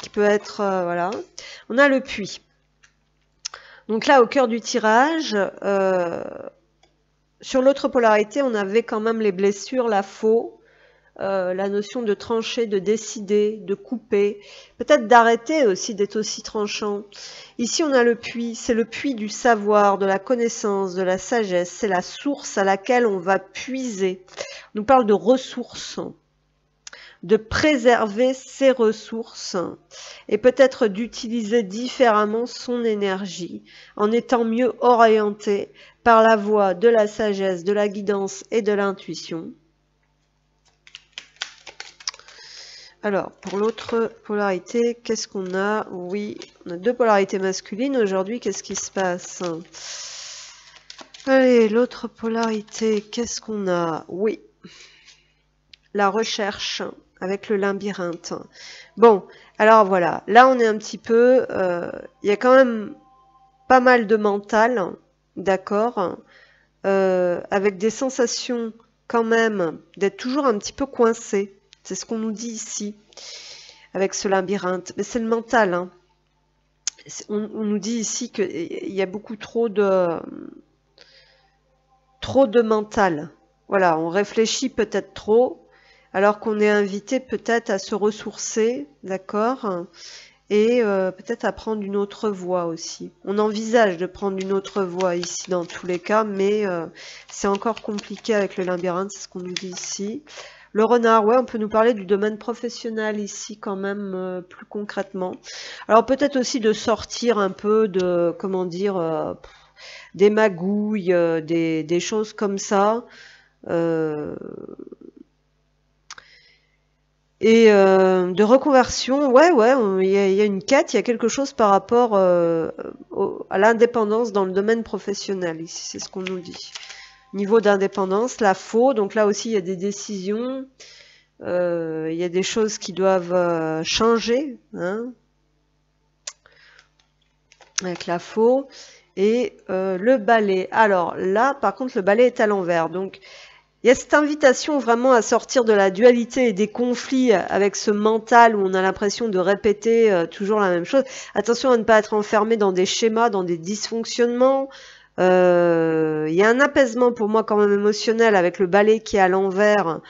qui peut être, voilà, on a le puits. Donc là au cœur du tirage, sur l'autre polarité on avait quand même les blessures, la faux, la notion de trancher, de décider, de couper, peut-être d'arrêter aussi, d'être aussi tranchant. Ici, on a le puits, c'est le puits du savoir, de la connaissance, de la sagesse, c'est la source à laquelle on va puiser. On nous parle de ressources, de préserver ses ressources et peut-être d'utiliser différemment son énergie en étant mieux orienté par la voie de la sagesse, de la guidance et de l'intuition. Alors, pour l'autre polarité, qu'est-ce qu'on a? Oui, on a deux polarités masculines aujourd'hui. Qu'est-ce qui se passe? Allez, l'autre polarité, qu'est-ce qu'on a? Oui, la recherche avec le labyrinthe. Bon, alors voilà, là on est un petit peu... il y a quand même pas mal de mental, d'accord, avec des sensations quand même d'être toujours un petit peu coincé. C'est ce qu'on nous dit ici, avec ce labyrinthe. Mais c'est le mental. Hein. On nous dit ici qu'il y a beaucoup trop de mental. Voilà, on réfléchit peut-être trop, alors qu'on est invité peut-être à se ressourcer, d'accord, et peut-être à prendre une autre voie aussi. On envisage de prendre une autre voie ici dans tous les cas, mais c'est encore compliqué avec le labyrinthe, c'est ce qu'on nous dit ici. Le renard, ouais, on peut nous parler du domaine professionnel ici quand même plus concrètement. Alors peut-être aussi de sortir un peu de, comment dire, des magouilles, des choses comme ça. Et de reconversion, ouais, il y a une quête, il y a quelque chose par rapport à l'indépendance dans le domaine professionnel ici, c'est ce qu'on nous dit. Niveau d'indépendance, la faux, donc là aussi il y a des décisions, il y a des choses qui doivent changer, hein, avec la faux, et le balai. Alors là, par contre, le balai est à l'envers, donc il y a cette invitation vraiment à sortir de la dualité et des conflits avec ce mental où on a l'impression de répéter toujours la même chose. Attention à ne pas être enfermé dans des schémas, dans des dysfonctionnements. Il y a un apaisement pour moi quand même émotionnel avec le balai qui est à l'envers,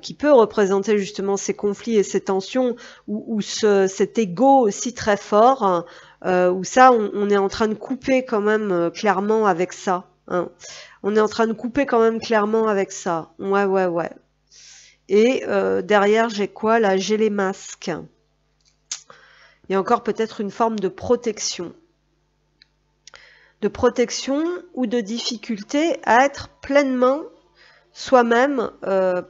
qui peut représenter justement ces conflits et ces tensions, ou cet ego aussi très fort, où ça on est en train de couper quand même clairement avec ça. Hein. On est en train de couper quand même clairement avec ça. Ouais. Et derrière j'ai quoi là? J'ai les masques. Il y a encore peut-être une forme de protection. De protection ou de difficulté à être pleinement soi-même,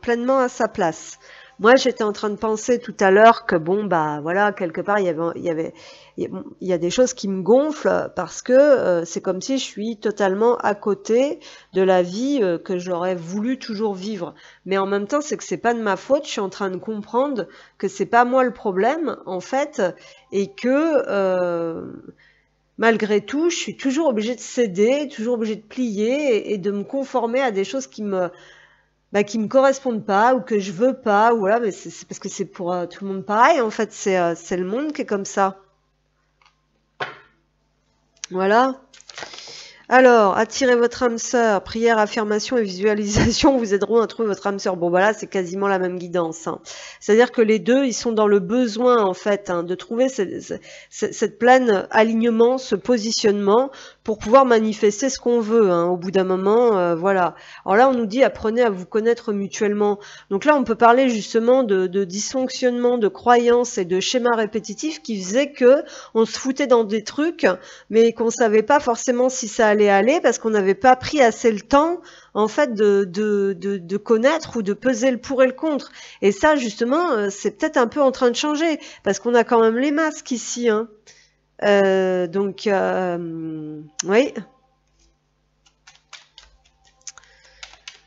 pleinement à sa place. Moi, j'étais en train de penser tout à l'heure que bon, bah voilà, quelque part, il y a des choses qui me gonflent parce que c'est comme si je suis totalement à côté de la vie que j'aurais voulu toujours vivre. Mais en même temps, c'est que c'est pas de ma faute. Je suis en train de comprendre que c'est pas moi le problème en fait, et que malgré tout, je suis toujours obligée de céder, toujours obligée de plier et de me conformer à des choses qui me correspondent pas ou que je veux pas, ou voilà, mais c'est parce que c'est pour tout le monde pareil en fait, c'est le monde qui est comme ça. Voilà. Alors, attirez votre âme sœur, prière, affirmation et visualisation vous aideront à trouver votre âme sœur. Bon, voilà, c'est quasiment la même guidance. Hein. C'est-à-dire que les deux, ils sont dans le besoin, en fait, hein, de trouver cette pleine alignement, ce positionnement pour pouvoir manifester ce qu'on veut. Hein, au bout d'un moment, voilà. Alors là, on nous dit, apprenez à vous connaître mutuellement. Donc là, on peut parler justement de dysfonctionnement, de croyances et de schémas répétitifs qui faisaient que on se foutait dans des trucs, mais qu'on savait pas forcément si ça allait aller parce qu'on n'avait pas pris assez le temps en fait de connaître ou de peser le pour et le contre. Et ça justement c'est peut-être un peu en train de changer parce qu'on a quand même les masques ici. Hein. Oui.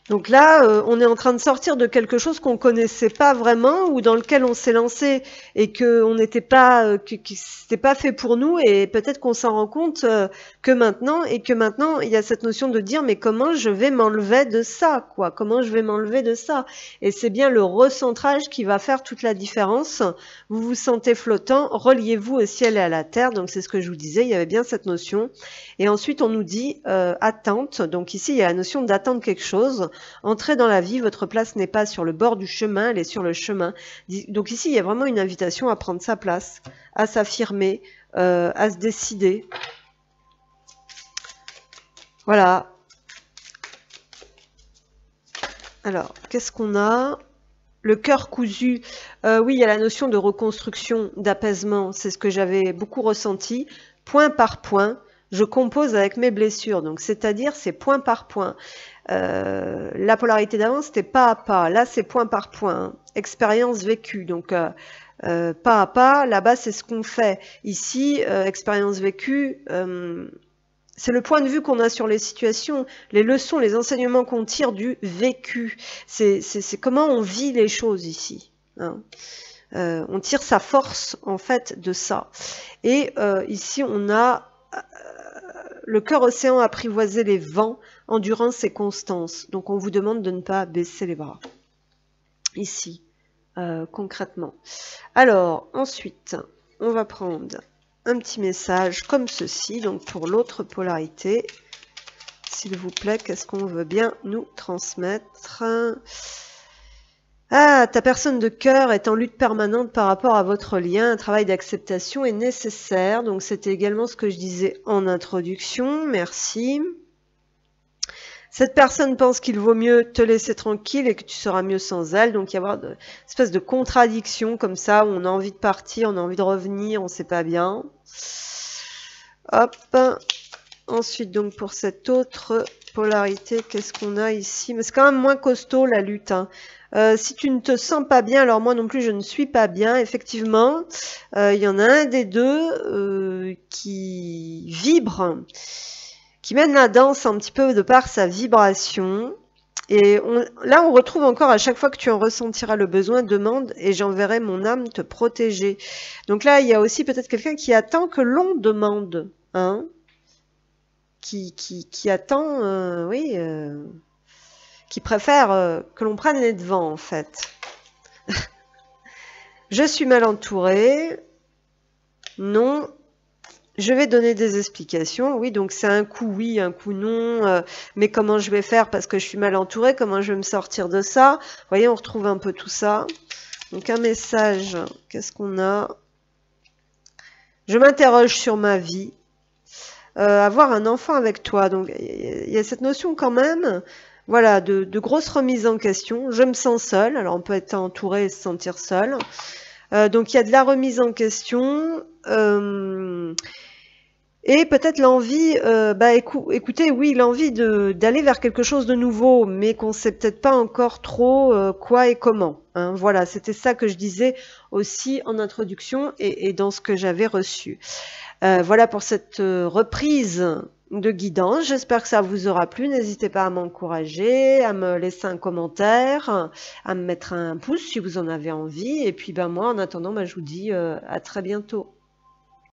Donc là, on est en train de sortir de quelque chose qu'on connaissait pas vraiment ou dans lequel on s'est lancé et que on n'était pas, que c'était pas fait pour nous et peut-être qu'on s'en rend compte que maintenant il y a cette notion de dire mais comment je vais m'enlever de ça quoi, comment je vais m'enlever de ça et c'est bien le recentrage qui va faire toute la différence. Vous vous sentez flottant, reliez-vous au ciel et à la terre. Donc c'est ce que je vous disais, il y avait bien cette notion. Et ensuite on nous dit attente. Donc ici il y a la notion d'attendre quelque chose. Entrez dans la vie, votre place n'est pas sur le bord du chemin, elle est sur le chemin. Donc ici, il y a vraiment une invitation à prendre sa place, à s'affirmer, à se décider. Voilà. Alors, qu'est-ce qu'on a ? Le cœur cousu. Oui, il y a la notion de reconstruction, d'apaisement. C'est ce que j'avais beaucoup ressenti. Point par point, je compose avec mes blessures. Donc, c'est-à-dire, c'est point par point. La polarité d'avant, c'était pas à pas. Là, c'est point par point. Hein. Expérience vécue. Donc, pas à pas. Là-bas, c'est ce qu'on fait. Ici, expérience vécue, c'est le point de vue qu'on a sur les situations, les leçons, les enseignements qu'on tire du vécu. C'est comment on vit les choses ici. Hein. On tire sa force, en fait, de ça. Et ici, on a le cœur océan apprivoiser les vents, endurance et constance. Donc on vous demande de ne pas baisser les bras. Ici, concrètement. Alors, ensuite, on va prendre un petit message comme ceci. Donc pour l'autre polarité, s'il vous plaît, qu'est-ce qu'on veut bien nous transmettre ? Ah, ta personne de cœur est en lutte permanente par rapport à votre lien. Un travail d'acceptation est nécessaire. Donc, c'était également ce que je disais en introduction. Merci. Cette personne pense qu'il vaut mieux te laisser tranquille et que tu seras mieux sans elle. Donc, il y a une espèce de contradiction comme ça où on a envie de partir, on a envie de revenir, on ne sait pas bien. Hop. Ensuite, donc, pour cette autre polarité, qu'est-ce qu'on a ici? Mais c'est quand même moins costaud, la lutte, hein. Si tu ne te sens pas bien, alors moi non plus je ne suis pas bien. Effectivement, il y en a un des deux qui vibre, qui mène la danse un petit peu de par sa vibration. Et là, on retrouve encore à chaque fois que tu en ressentiras le besoin, demande et j'enverrai mon âme te protéger. Donc là, il y a aussi peut-être quelqu'un qui attend que l'on demande, hein, qui attend, oui. Qui préfère que l'on prenne les devants, en fait. Je suis mal entourée. Non. Je vais donner des explications. Oui, donc c'est un coup oui, un coup non. Mais comment je vais faire parce que je suis mal entourée? Comment je vais me sortir de ça? Vous voyez, on retrouve un peu tout ça. Donc un message. Qu'est-ce qu'on a? Je m'interroge sur ma vie. Avoir un enfant avec toi. Donc il y a cette notion quand même... Voilà, de grosses remises en question. Je me sens seule. Alors, on peut être entouré et se sentir seul. Donc, il y a de la remise en question. Et peut-être l'envie, écoutez, oui, l'envie d'aller vers quelque chose de nouveau, mais qu'on ne sait peut-être pas encore trop quoi et comment. Hein. Voilà, c'était ça que je disais aussi en introduction et dans ce que j'avais reçu. Voilà pour cette reprise de guidance. J'espère que ça vous aura plu. N'hésitez pas à m'encourager, à me laisser un commentaire, à me mettre un pouce si vous en avez envie. Et puis moi, en attendant, je vous dis à très bientôt.